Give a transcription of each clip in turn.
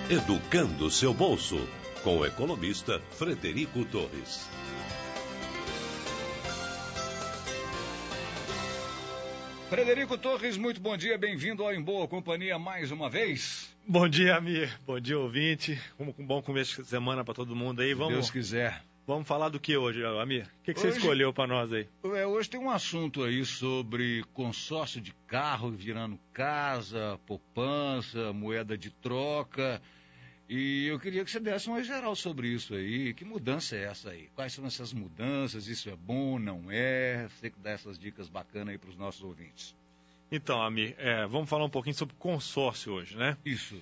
educando seu bolso, com o economista Frederico Torres. Frederico Torres, muito bom dia, bem-vindo ao Em Boa Companhia mais uma vez. Bom dia, Amir, bom dia, ouvinte. Um bom começo de semana para todo mundo aí. Se Deus quiser. Vamos falar do que hoje, Amir? O que você escolheu para nós aí? Hoje tem um assunto aí sobre consórcio de carro virando casa, poupança, moeda de troca. E eu queria que você desse uma geral sobre isso aí. Que mudança é essa aí? Quais são essas mudanças? Isso é bom, não é? Você que dá essas dicas bacanas aí para os nossos ouvintes. Então, Amir, vamos falar um pouquinho sobre consórcio hoje, né? Isso.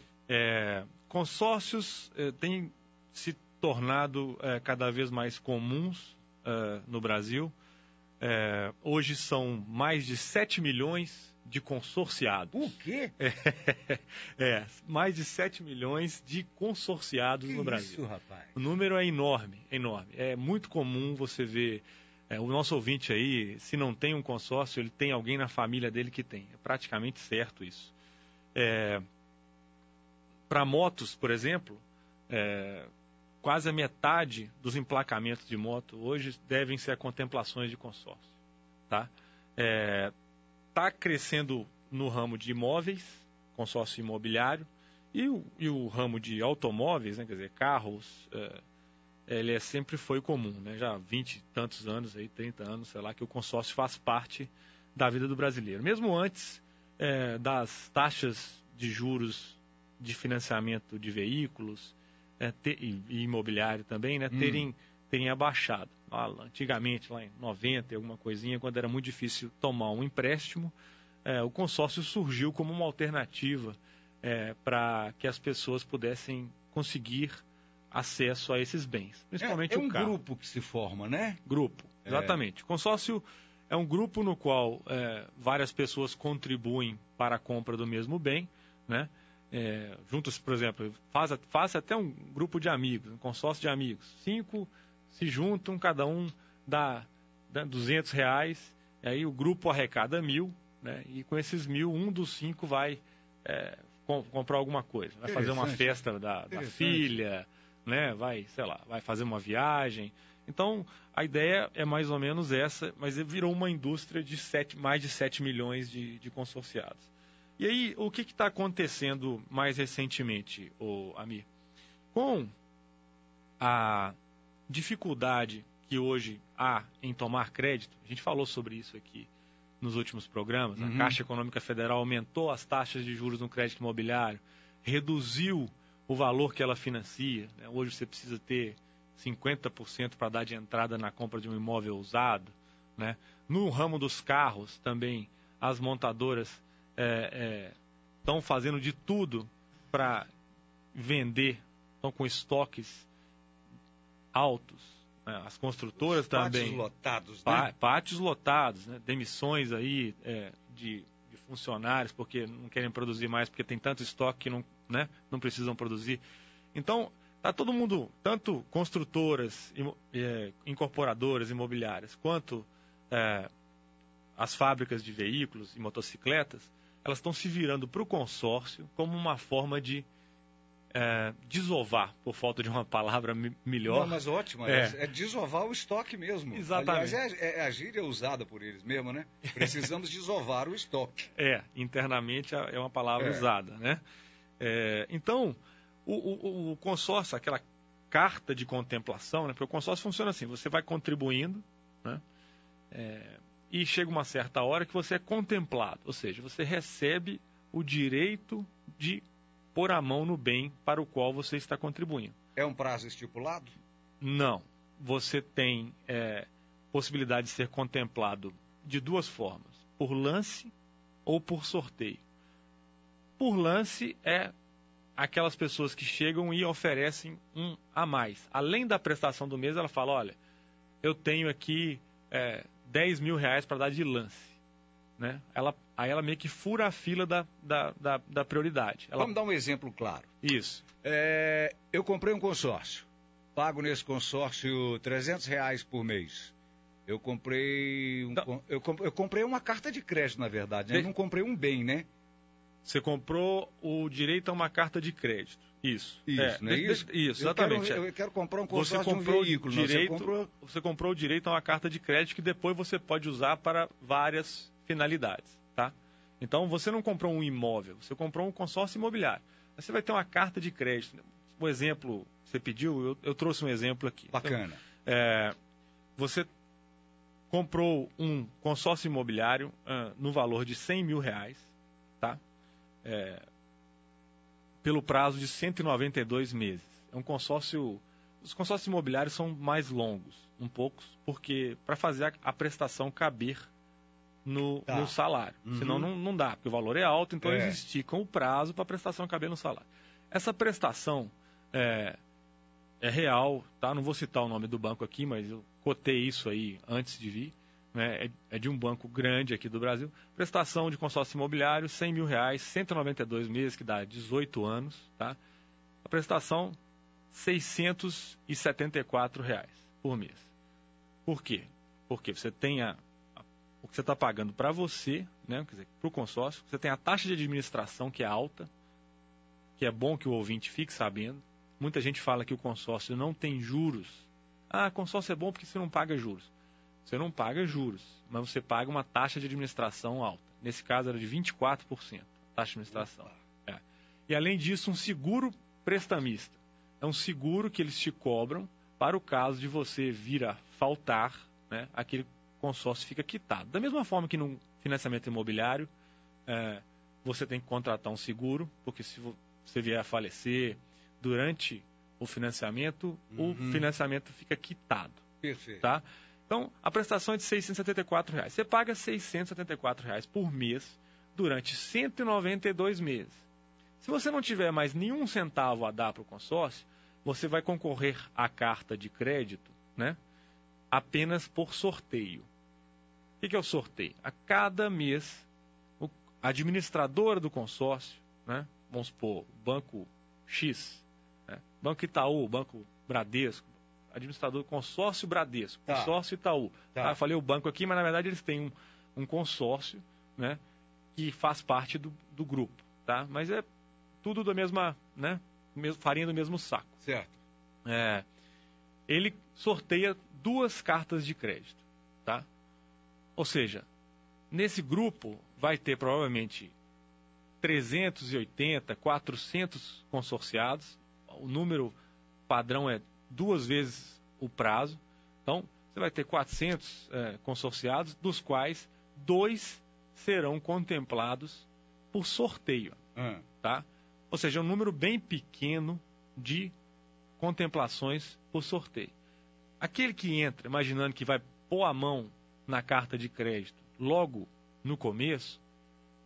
Consórcios têm se tornado cada vez mais comuns no Brasil. Hoje são mais de 7 milhões de consorciados. O quê? Mais de 7 milhões de consorciados no Brasil. Isso, rapaz? O número é enorme, enorme. É muito comum você ver o nosso ouvinte aí, se não tem um consórcio, ele tem alguém na família dele que tem. É praticamente certo isso. Para motos, por exemplo, quase a metade dos emplacamentos de moto hoje devem ser a contemplações de consórcio. Tá? Está crescendo no ramo de imóveis, consórcio imobiliário, e o ramo de automóveis, né, quer dizer, carros, ele sempre foi comum, né, já há 20 e tantos anos, aí, 30 anos, sei lá, que o consórcio faz parte da vida do brasileiro. Mesmo antes das taxas de juros de financiamento de veículos e imobiliário também, né, terem abaixado. Antigamente, lá em 90, alguma coisinha, quando era muito difícil tomar um empréstimo, o consórcio surgiu como uma alternativa para que as pessoas pudessem conseguir acesso a esses bens, principalmente o carro. É um grupo que se forma, né? Grupo, exatamente. O consórcio é um grupo no qual várias pessoas contribuem para a compra do mesmo bem, né? Juntos, por exemplo, faz até um grupo de amigos, um consórcio de amigos. 5 se juntam, cada um dá R$200, e aí o grupo arrecada 1.000, né? E com esses 1.000, um dos 5 vai comprar alguma coisa. Vai fazer uma festa da filha, né? Vai fazer uma viagem. Então, a ideia é mais ou menos essa, mas virou uma indústria de mais de 7 milhões de consorciados. E aí, o que está acontecendo mais recentemente, Amir? Com a dificuldade que hoje há em tomar crédito, a gente falou sobre isso aqui nos últimos programas, a Caixa Econômica Federal aumentou as taxas de juros no crédito imobiliário, reduziu o valor que ela financia, né? Hoje você precisa ter 50% para dar de entrada na compra de um imóvel usado, né? No ramo dos carros também, as montadoras estão fazendo de tudo para vender, estão com estoques altos, né? As construtoras também. Pátios lotados, né? Pátios lotados, né? Demissões aí de funcionários porque não querem produzir mais, porque tem tanto estoque que não precisam produzir. Então, está todo mundo, tanto construtoras, incorporadoras imobiliárias, quanto as fábricas de veículos e motocicletas, elas estão se virando para o consórcio como uma forma de desovar, por falta de uma palavra melhor. Não, mas ótimo, é desovar o estoque mesmo. Exatamente. Aliás, a gíria usada por eles mesmo, né? Precisamos desovar o estoque. Internamente é uma palavra usada, né? Então, o consórcio, aquela carta de contemplação, né? Porque o consórcio funciona assim, você vai contribuindo, né? E chega uma certa hora que você é contemplado, ou seja, você recebe o direito de pôr a mão no bem para o qual você está contribuindo. É um prazo estipulado? Não. Você tem possibilidade de ser contemplado de duas formas, por lance ou por sorteio. Por lance é aquelas pessoas que chegam e oferecem um a mais. Além da prestação do mês, ela fala, olha, eu tenho aqui R$10.000 para dar de lance. Né? Aí ela meio que fura a fila da prioridade. Vamos dar um exemplo claro. Isso. Eu comprei um consórcio. Pago nesse consórcio R$300 por mês. Eu comprei eu comprei uma carta de crédito, na verdade. Né? Eu não comprei um bem, né? Você comprou o direito a uma carta de crédito. Isso. Isso, não é isso? Isso, exatamente. Eu quero comprar um consórcio você comprou de um veículo. Você comprou o direito a uma carta de crédito que depois você pode usar para várias finalidades, tá? Então, você não comprou um imóvel, você comprou um consórcio imobiliário. Você vai ter uma carta de crédito. O exemplo que você pediu, eu trouxe um exemplo aqui. Bacana. Então, você comprou um consórcio imobiliário no valor de R$100 mil, tá? Pelo prazo de 192 meses. É um consórcio... Os consórcios imobiliários são mais longos, um pouco, porque para fazer a prestação caber no salário. Senão não dá, porque o valor é alto, então eles esticam o prazo para a prestação caber no salário. Essa prestação é real, tá? Não vou citar o nome do banco aqui, mas eu cotei isso aí antes de vir. Né? É de um banco grande aqui do Brasil. Prestação de consórcio imobiliário, R$100 mil, 192 meses, que dá 18 anos. Tá? A prestação, R$674 por mês. Por quê? Porque você tem o que você está pagando para você, né? Quer dizer, para o consórcio, você tem a taxa de administração, que é alta, que é bom que o ouvinte fique sabendo. Muita gente fala que o consórcio não tem juros. Consórcio é bom porque você não paga juros. Você não paga juros, mas você paga uma taxa de administração alta. Nesse caso era de 24%, a taxa de administração. E além disso, um seguro prestamista. É um seguro que eles te cobram para o caso de você vir a faltar, né, aquele consórcio fica quitado. Da mesma forma que no financiamento imobiliário, você tem que contratar um seguro, porque se você vier a falecer durante o financiamento fica quitado. Perfeito. Tá? Então, a prestação é de R$674. Você paga R$674 por mês durante 192 meses. Se você não tiver mais nenhum centavo a dar para o consórcio, você vai concorrer à carta de crédito, né, apenas por sorteio. O que é o sorteio? A cada mês, a administradora do consórcio, né, vamos supor, Banco X, né, Banco Itaú, Banco Bradesco, administrador consórcio Bradesco, consórcio Itaú. Eu falei o banco aqui, mas na verdade eles têm um consórcio, né, que faz parte do grupo, tá? Mas é tudo da mesma, né, farinha do mesmo saco. Certo. Ele sorteia 2 cartas de crédito, tá? Ou seja, nesse grupo vai ter provavelmente 380, 400 consorciados. O número padrão é 2 vezes o prazo. Então, você vai ter 400 consorciados, dos quais 2 serão contemplados por sorteio. Tá? Ou seja, um número bem pequeno de contemplações por sorteio. Aquele que entra imaginando que vai pôr a mão na carta de crédito logo no começo,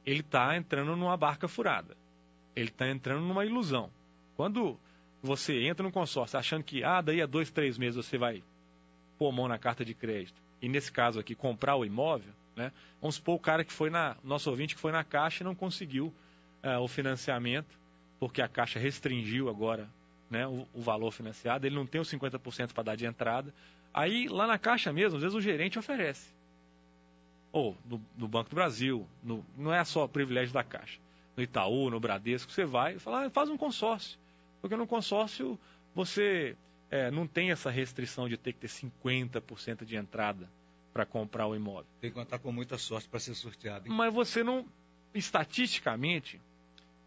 ele está entrando numa barca furada. Ele está entrando numa ilusão. Quando você entra no consórcio achando que daí a 2, 3 meses você vai pôr a mão na carta de crédito, e nesse caso aqui, comprar o imóvel, né? Vamos supor o cara que foi nosso ouvinte que foi na Caixa e não conseguiu o financiamento, porque a Caixa restringiu agora, né, o valor financiado, ele não tem os 50% para dar de entrada. Aí, lá na Caixa mesmo, às vezes o gerente oferece. Ou no Banco do Brasil, não é só privilégio da Caixa. No Itaú, no Bradesco, você vai e fala, faz um consórcio. Porque no consórcio você não tem essa restrição de ter que ter 50% de entrada para comprar o imóvel. Tem que contar com muita sorte para ser sorteado. Hein? Mas você não, estatisticamente,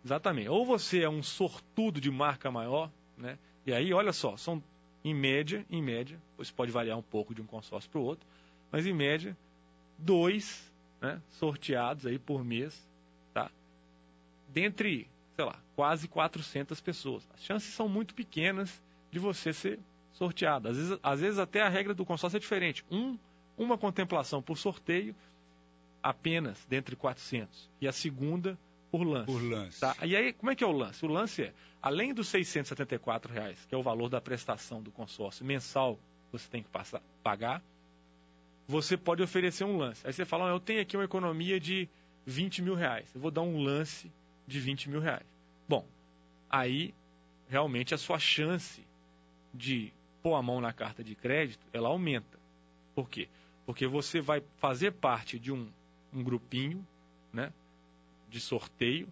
exatamente, ou você é um sortudo de marca maior, né? E aí, olha só, são em média, isso pode variar um pouco de um consórcio para o outro, mas em média, 2, né, sorteados aí por mês, tá? Dentre, sei lá, quase 400 pessoas. As chances são muito pequenas de você ser sorteado. Às vezes até a regra do consórcio é diferente. Uma contemplação por sorteio apenas dentre 400 e a segunda por lance. Tá? E aí, como é que é o lance? O lance é, além dos R$674, que é o valor da prestação do consórcio mensal que você tem que pagar, você pode oferecer um lance. Aí você fala, eu tenho aqui uma economia de R$20 mil, eu vou dar um lance de R$20 mil. Bom, aí realmente a sua chance de pôr a mão na carta de crédito, ela aumenta. Por quê? Porque você vai fazer parte de um grupinho, né, de sorteio,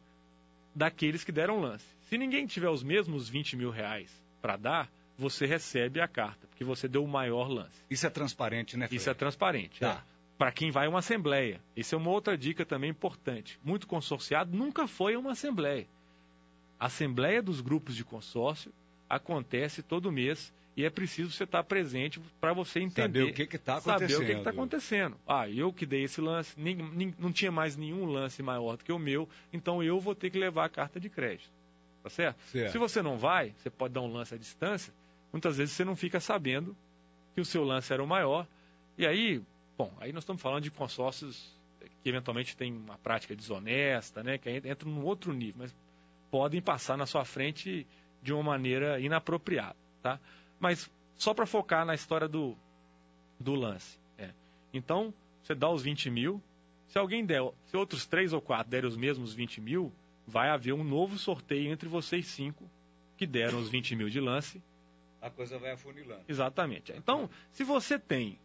daqueles que deram lance. Se ninguém tiver os mesmos 20 mil reais para dar, você recebe a carta, porque você deu o maior lance. Isso é transparente, né, Fred? Isso é transparente. Tá. Para quem vai a uma assembleia. Isso é uma outra dica também importante. Muito consorciado nunca foi a uma assembleia. A assembleia dos grupos de consórcio acontece todo mês e é preciso você estar presente para você entender. Saber o que está acontecendo. Saber o que está acontecendo. Eu que dei esse lance, não tinha mais nenhum lance maior do que o meu, então eu vou ter que levar a carta de crédito. Tá certo? Se você não vai, você pode dar um lance à distância, muitas vezes você não fica sabendo que o seu lance era o maior. E aí, aí nós estamos falando de consórcios que eventualmente têm uma prática desonesta, né, que entram num outro nível, mas podem passar na sua frente de uma maneira inapropriada, tá? Mas só para focar na história do lance. Então, você dá os 20 mil, se outros 3 ou 4 derem os mesmos 20 mil, vai haver um novo sorteio entre vocês 5 que deram os 20 mil de lance. A coisa vai afunilando. Exatamente. Então, se você tem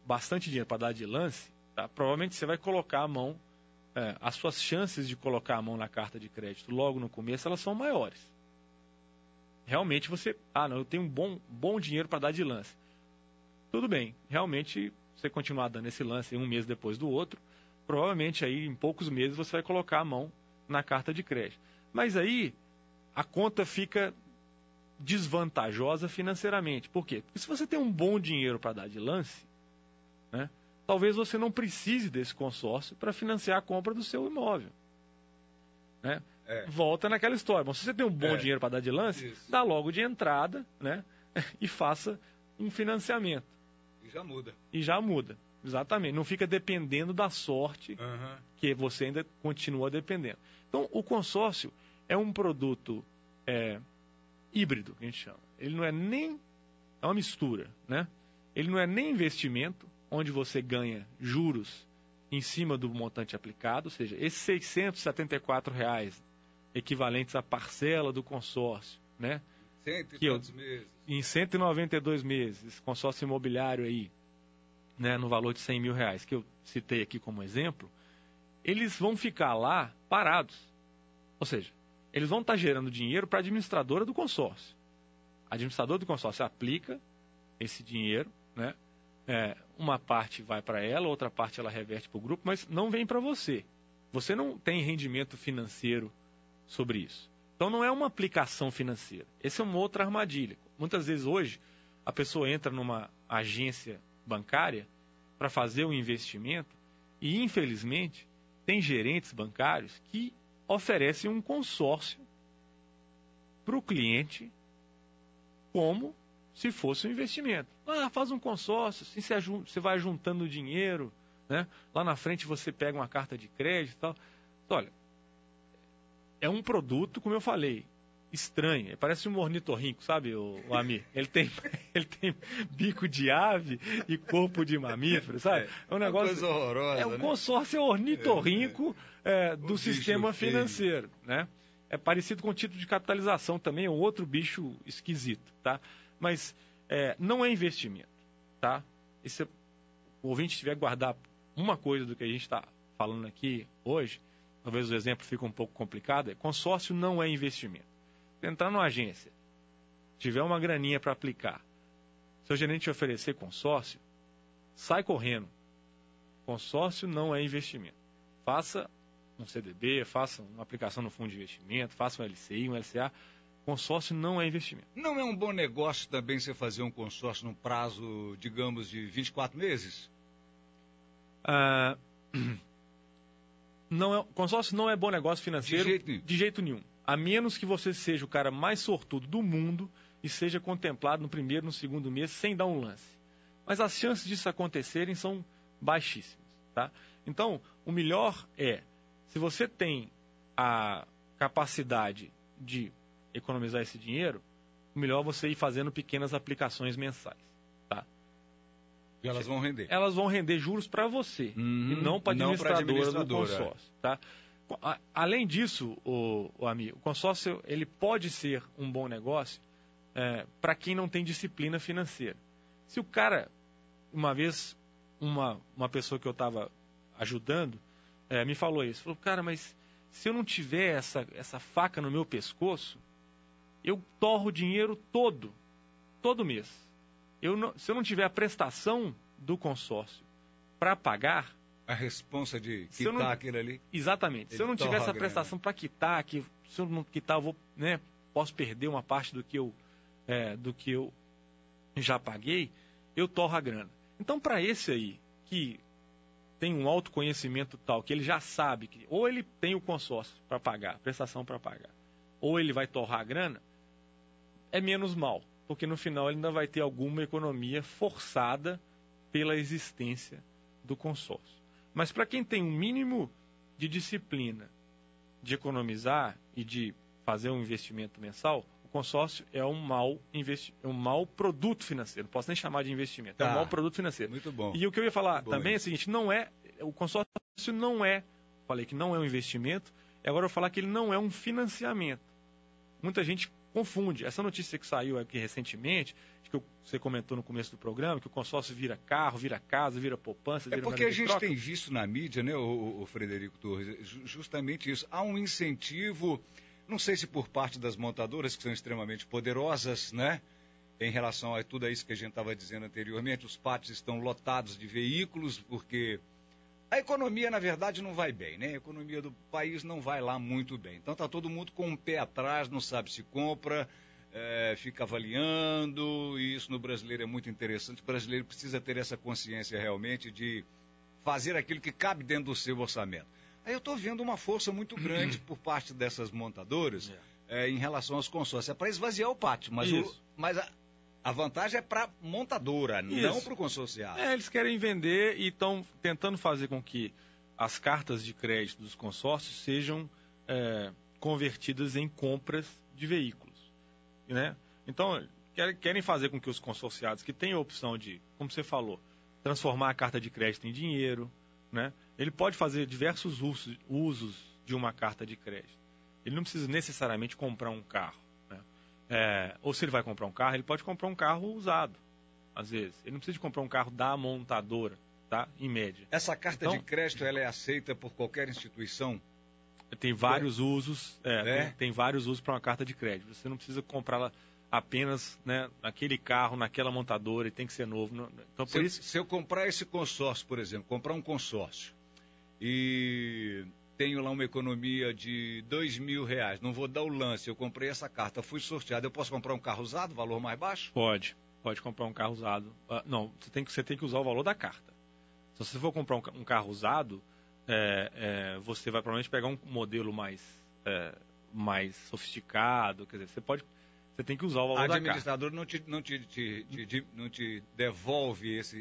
bastante dinheiro para dar de lance, tá, provavelmente você vai colocar a mão, as suas chances de colocar a mão na carta de crédito logo no começo, elas são maiores. Realmente você, eu tenho um bom dinheiro para dar de lance. Tudo bem, realmente você continuar dando esse lance um mês depois do outro, provavelmente aí em poucos meses você vai colocar a mão na carta de crédito. Mas aí a conta fica desvantajosa financeiramente. Por quê? Porque se você tem um bom dinheiro para dar de lance, né, talvez você não precise desse consórcio para financiar a compra do seu imóvel. Né? Volta naquela história. Bom, se você tem um bom dinheiro para dar de lance, dá logo de entrada, né, e faça um financiamento. E já muda. Exatamente. Não fica dependendo da sorte que você ainda continua dependendo. Então, o consórcio é um produto híbrido, que a gente chama. Ele não é nem... É uma mistura, né? Ele não é nem investimento, onde você ganha juros em cima do montante aplicado, ou seja, esses R$ 674 equivalentes à parcela do consórcio, né? Meses. Em 192 meses, consórcio imobiliário aí, né, no valor de R$ 100 mil, que eu citei aqui como exemplo, eles vão ficar lá parados. Ou seja, eles vão estar gerando dinheiro para a administradora do consórcio. A administradora do consórcio aplica esse dinheiro, né? Uma parte vai para ela, outra parte ela reverte para o grupo, mas não vem para você. Você não tem rendimento financeiro sobre isso. Então não é uma aplicação financeira. Essa é uma outra armadilha. Muitas vezes hoje a pessoa entra numa agência bancária para fazer um investimento e, infelizmente, tem gerentes bancários que oferecem um consórcio para o cliente como se fosse um investimento. Faz um consórcio, assim você vai juntando dinheiro, né? Lá na frente você pega uma carta de crédito e tal. Olha, é um produto, como eu falei, estranho. Parece um ornitorrinco, sabe, o Amir? Ele tem bico de ave e corpo de mamífero, sabe? É um negócio... coisa horrorosa, é um consórcio ornitorrinco do sistema financeiro, né? É parecido com o título de capitalização também, é um outro bicho esquisito, tá? Mas não é investimento, tá? E se o ouvinte tiver que guardar uma coisa do que a gente está falando aqui hoje, talvez o exemplo fique um pouco complicado, consórcio não é investimento. Se entrar numa agência, tiver uma graninha para aplicar, seu gerente te oferecer consórcio, sai correndo. Consórcio não é investimento. Faça um CDB, faça uma aplicação no fundo de investimento, faça um LCI, um LCA. Consórcio não é investimento. Não é um bom negócio também você fazer um consórcio num prazo, digamos, de 24 meses? Consórcio não é bom negócio financeiro de jeito nenhum. A menos que você seja o cara mais sortudo do mundo e seja contemplado no primeiro, no segundo mês, sem dar um lance. Mas as chances disso acontecerem são baixíssimas, tá? Então, o melhor se você tem a capacidade de economizar esse dinheiro, o melhor é você ir fazendo pequenas aplicações mensais, tá? E elas vão render? Elas vão render juros para você e não para a administradora do consórcio, tá? Além disso, o amigo, o consórcio ele pode ser um bom negócio para quem não tem disciplina financeira. Se o cara, uma vez, uma pessoa que eu estava ajudando, me falou isso, falou, cara, mas se eu não tiver essa faca no meu pescoço, eu torro o dinheiro todo mês. Se eu não tiver a prestação do consórcio para pagar... A responsa de quitar aquilo ali? Exatamente. Se eu não tiver essa prestação para quitar, se eu não quitar, posso perder uma parte do que eu já paguei, eu torro a grana. Então, para esse aí, que tem um autoconhecimento tal, que ele já sabe que ou ele tem o consórcio para pagar, prestação para pagar, ou ele vai torrar a grana, é menos mal, porque no final ele ainda vai ter alguma economia forçada pela existência do consórcio. Mas para quem tem um mínimo de disciplina de economizar e de fazer um investimento mensal, o consórcio é um mau produto financeiro. Não posso nem chamar de investimento, é um mau produto financeiro. Muito bom. E o que eu ia falar também é o seguinte, o consórcio não é, falei que não é um investimento, e agora eu vou falar que ele não é um financiamento. Muita gente confunde. Essa notícia que saiu aqui recentemente, que você comentou no começo do programa, que o consórcio vira carro, vira casa, vira poupança, vira porque a gente tem visto na mídia, né, o Frederico Torres, justamente isso. Há um incentivo, não sei se por parte das montadoras, que são extremamente poderosas, né, em relação a tudo isso que a gente estava dizendo anteriormente, os pátios estão lotados de veículos, porque a economia, na verdade, não vai bem, né? A economia do país não vai lá muito bem. Então está todo mundo com um pé atrás, não sabe se compra, fica avaliando, e isso no brasileiro é muito interessante. O brasileiro precisa ter essa consciência realmente de fazer aquilo que cabe dentro do seu orçamento. Aí eu estou vendo uma força muito grande por parte dessas montadoras em relação aos consórcios. É para esvaziar o pátio, mas a vantagem é para a montadora, não para o consorciado. Eles querem vender e estão tentando fazer com que as cartas de crédito dos consórcios sejam convertidas em compras de veículos. Né? Então, querem fazer com que os consorciados que têm a opção de, como você falou, transformar a carta de crédito em dinheiro, né? Ele pode fazer diversos usos de uma carta de crédito. Ele não precisa necessariamente comprar um carro. Ou se ele vai comprar um carro, ele pode comprar um carro usado, às vezes. Ele não precisa de comprar um carro da montadora, tá? Em média. Essa carta de crédito, ela é aceita por qualquer instituição? Tem vários usos, tem vários usos para uma carta de crédito. Você não precisa comprá-la apenas, né, naquele carro, naquela montadora, e tem que ser novo. Então, se eu comprar esse consórcio, por exemplo, comprar um consórcio e tenho lá uma economia de R$2.000, não vou dar o lance, eu comprei essa carta, fui sorteado, eu posso comprar um carro usado, valor mais baixo? Pode comprar um carro usado. Não, você tem que usar o valor da carta. Se você for comprar um carro usado, você vai provavelmente pegar um modelo mais sofisticado, quer dizer, você tem que usar o valor da carta. A administradora não te devolve essa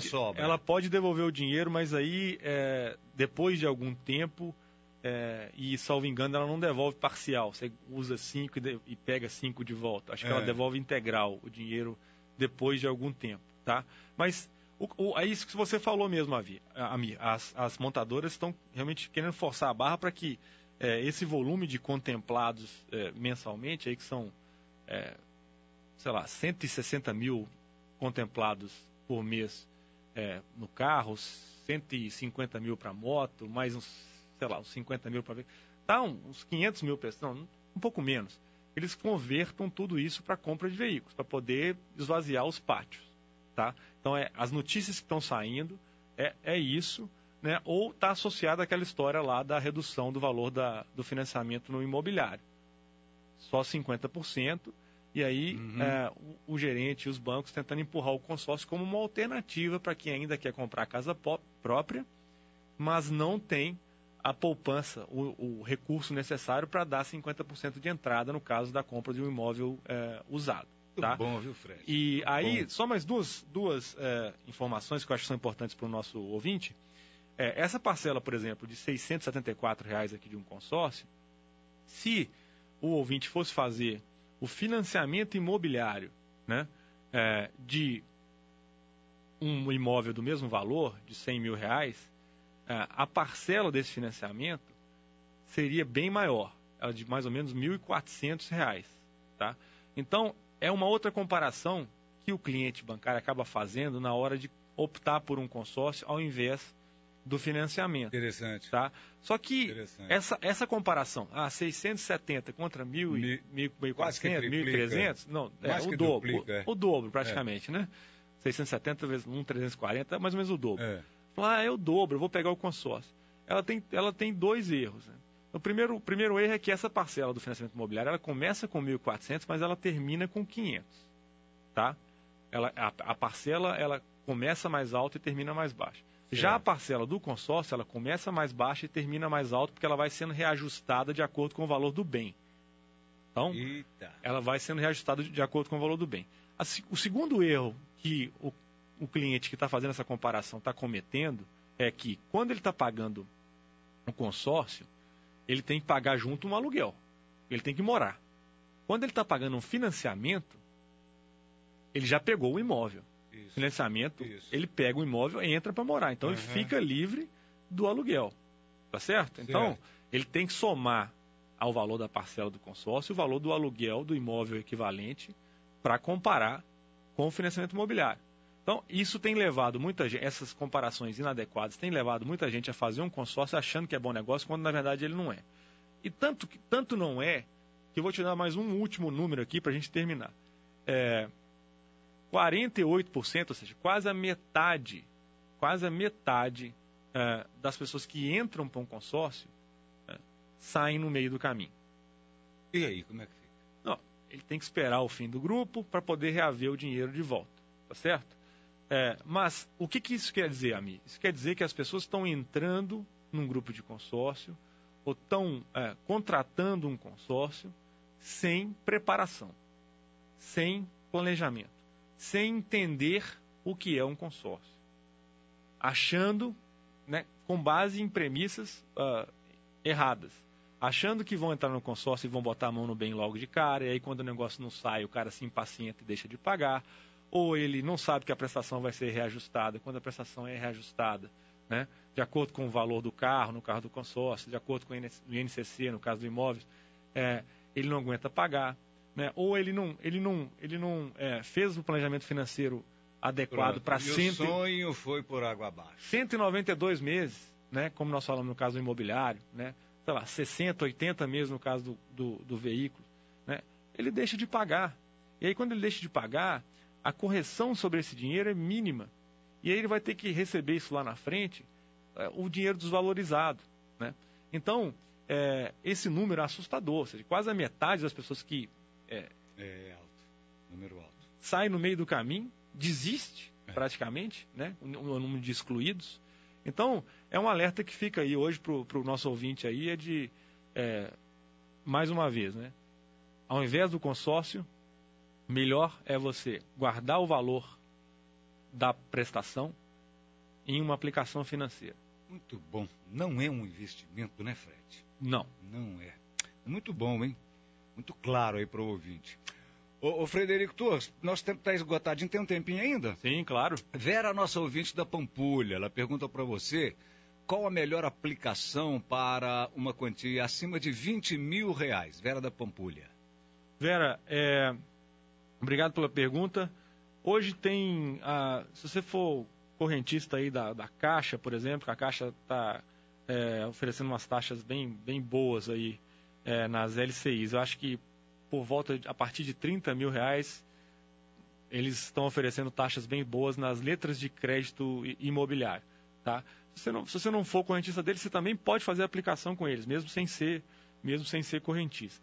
sobra? Ela pode devolver o dinheiro, mas aí, depois de algum tempo, e salvo engano, ela não devolve parcial. Você usa 5 e pega 5 de volta. Acho que ela devolve integral o dinheiro depois de algum tempo, tá? Mas é isso que você falou mesmo, Amir. As montadoras estão realmente querendo forçar a barra para que esse volume de contemplados mensalmente, aí que são 160 mil contemplados por mês no carro, 150 mil para moto, mais uns 50 mil para veículo. Dá uns 500 mil pessoas, um pouco menos. Eles convertam tudo isso para compra de veículos, para poder esvaziar os pátios. Tá? Então, as notícias que estão saindo é isso, né? Ou está associada àquela história lá da redução do valor do financiamento no imobiliário. Só 50%, e aí o gerente e os bancos tentando empurrar o consórcio como uma alternativa para quem ainda quer comprar casa própria, mas não tem a poupança, o recurso necessário para dar 50% de entrada no caso da compra de um imóvel usado. Tá? Muito bom, viu, Fred? E aí, só mais duas informações que eu acho que são importantes para o nosso ouvinte. Essa parcela, por exemplo, de R$ 674 aqui de um consórcio, se o ouvinte fosse fazer o financiamento imobiliário, né, de um imóvel do mesmo valor, de R$ 100 mil, a parcela desse financiamento seria bem maior, ela de mais ou menos R$ 1.400. Tá? Então, é uma outra comparação que o cliente bancário acaba fazendo na hora de optar por um consórcio ao invés do financiamento. Interessante. Tá? Só que essa comparação, 670 contra 1.400, 1.300, não, o dobro. Duplica, o dobro praticamente, né? 670 vezes 1.340, mais ou menos o dobro. É o dobro, eu vou pegar o consórcio. Ela tem dois erros. Né? O primeiro erro é que essa parcela do financiamento imobiliário, ela começa com 1.400, mas ela termina com 500. Tá? A parcela, ela começa mais alta e termina mais baixa. Já a parcela do consórcio, ela começa mais baixa e termina mais alta, porque ela vai sendo reajustada de acordo com o valor do bem. Então, ela vai sendo reajustada de acordo com o valor do bem. O segundo erro que o cliente que está fazendo essa comparação está cometendo é que, quando ele está pagando um consórcio, ele tem que pagar junto um aluguel. Ele tem que morar. Quando ele está pagando um financiamento, ele já pegou o imóvel. Financiamento, ele pega o imóvel e entra para morar. Então, ele fica livre do aluguel. Tá certo? Então, ele tem que somar ao valor da parcela do consórcio o valor do aluguel do imóvel equivalente para comparar com o financiamento imobiliário. Então, isso tem levado muita gente, essas comparações inadequadas, tem levado muita gente a fazer um consórcio achando que é bom negócio, quando na verdade ele não é. E tanto não é, que eu vou te dar mais um último número aqui para a gente terminar. 48%, ou seja, quase a metade das pessoas que entram para um consórcio saem no meio do caminho. E aí, como é que fica? Não, ele tem que esperar o fim do grupo para poder reaver o dinheiro de volta, tá certo? Mas o que isso quer dizer, Ami? Isso quer dizer que as pessoas estão entrando num grupo de consórcio ou estão contratando um consórcio sem preparação, sem planejamento, sem entender o que é um consórcio, achando, né, com base em premissas erradas, achando que vão entrar no consórcio e vão botar a mão no bem logo de cara, e aí quando o negócio não sai, o cara se impacienta e deixa de pagar, ou ele não sabe que a prestação vai ser reajustada. Quando a prestação é reajustada, né, de acordo com o valor do carro, no carro do consórcio, de acordo com o INCC, no caso do imóvel, ele não aguenta pagar, né, ou ele não fez o planejamento financeiro adequado para sempre. O sonho foi por água abaixo. 192 meses, né, como nós falamos no caso do imobiliário, né, sei lá, 60, 80 meses no caso do veículo, né, ele deixa de pagar. E aí, quando ele deixa de pagar, a correção sobre esse dinheiro é mínima. E aí ele vai ter que receber isso lá na frente, o dinheiro desvalorizado. Né? Então, esse número é assustador. Ou seja, quase a metade das pessoas que alto, número alto, sai no meio do caminho, desiste praticamente, né? O número de excluídos. Então, é um alerta que fica aí hoje para o nosso ouvinte aí, mais uma vez, né? Ao invés do consórcio, melhor é você guardar o valor da prestação em uma aplicação financeira. Muito bom. Não é um investimento, né, Fred? Não. Não é. Muito bom, hein? Muito claro aí para o ouvinte. Ô Frederico Torres, nosso tempo está esgotadinho, tem um tempinho ainda? Sim, claro. Vera, nossa ouvinte da Pampulha, ela pergunta para você qual a melhor aplicação para uma quantia acima de R$20 mil. Vera da Pampulha. Vera, obrigado pela pergunta. Hoje tem, se você for correntista aí da Caixa, por exemplo, a Caixa está oferecendo umas taxas bem boas aí nas LCIs. Eu acho que a partir de R$30 mil, eles estão oferecendo taxas bem boas nas letras de crédito imobiliário. Tá? Se você não for correntista deles, você também pode fazer aplicação com eles, mesmo sem ser correntista.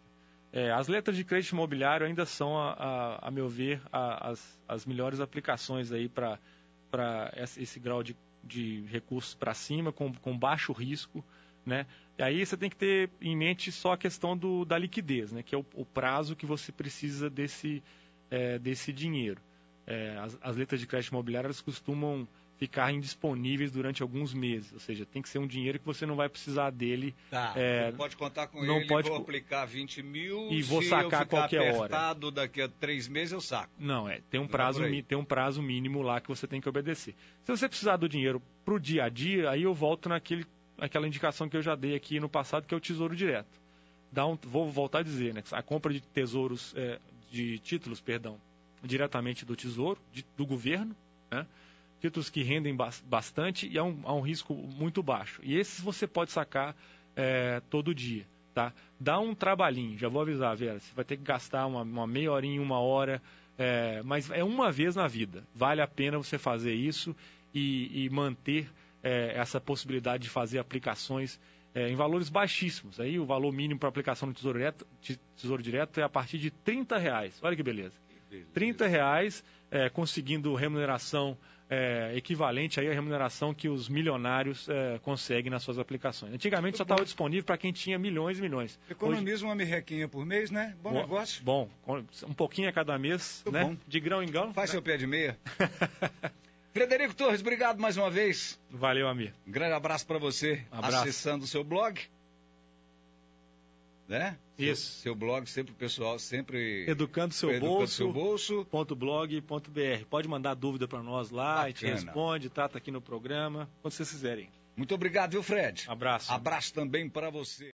As letras de crédito imobiliário ainda são, a meu ver, as melhores aplicações aí para esse grau de recursos para cima, com baixo risco, né? E aí você tem que ter em mente só a questão da liquidez, né? Que é o prazo que você precisa desse dinheiro. As letras de crédito imobiliário, elas costumam ficar indisponíveis durante alguns meses, ou seja, tem que ser um dinheiro que você não vai precisar dele. Você pode contar com ele, vou aplicar 20 mil e vou sacar a qualquer hora. Daqui a 3 meses eu saco. Não, tem um prazo mínimo lá que você tem que obedecer. Se você precisar do dinheiro para o dia a dia, aí eu volto naquela indicação que eu já dei aqui no passado, que é o Tesouro Direto. Vou voltar a dizer, né? A compra de títulos, diretamente do Tesouro, do governo, né? títulos que rendem bastante e há um risco muito baixo. E esses você pode sacar todo dia, tá? Dá um trabalhinho, já vou avisar, Vera, você vai ter que gastar uma meia horinha, 1 hora, mas é uma vez na vida. Vale a pena você fazer isso e manter essa possibilidade de fazer aplicações em valores baixíssimos. Aí o valor mínimo para aplicação no Tesouro Direto é a partir de R$30. Olha que beleza. R$30, conseguindo remuneração equivalente aí à remuneração que os milionários conseguem nas suas aplicações. Antigamente só estava disponível para quem tinha milhões e milhões. Economiza uma merrequinha por mês, né? Bom negócio. Bom, um pouquinho a cada mês, né? Bom. De grão em grão. Faz seu pé de meia. Frederico Torres, obrigado mais uma vez. Valeu, amigo. Um grande abraço para você. Abraço. Acessando o seu blog. Né? Isso. Seu blog, sempre o pessoal, sempre... Educando seu bolso.blog.br. Pode mandar dúvida para nós lá, bacana. A gente responde, trata aqui no programa, quando vocês quiserem. Muito obrigado, viu, Fred? Abraço. Abraço também para você.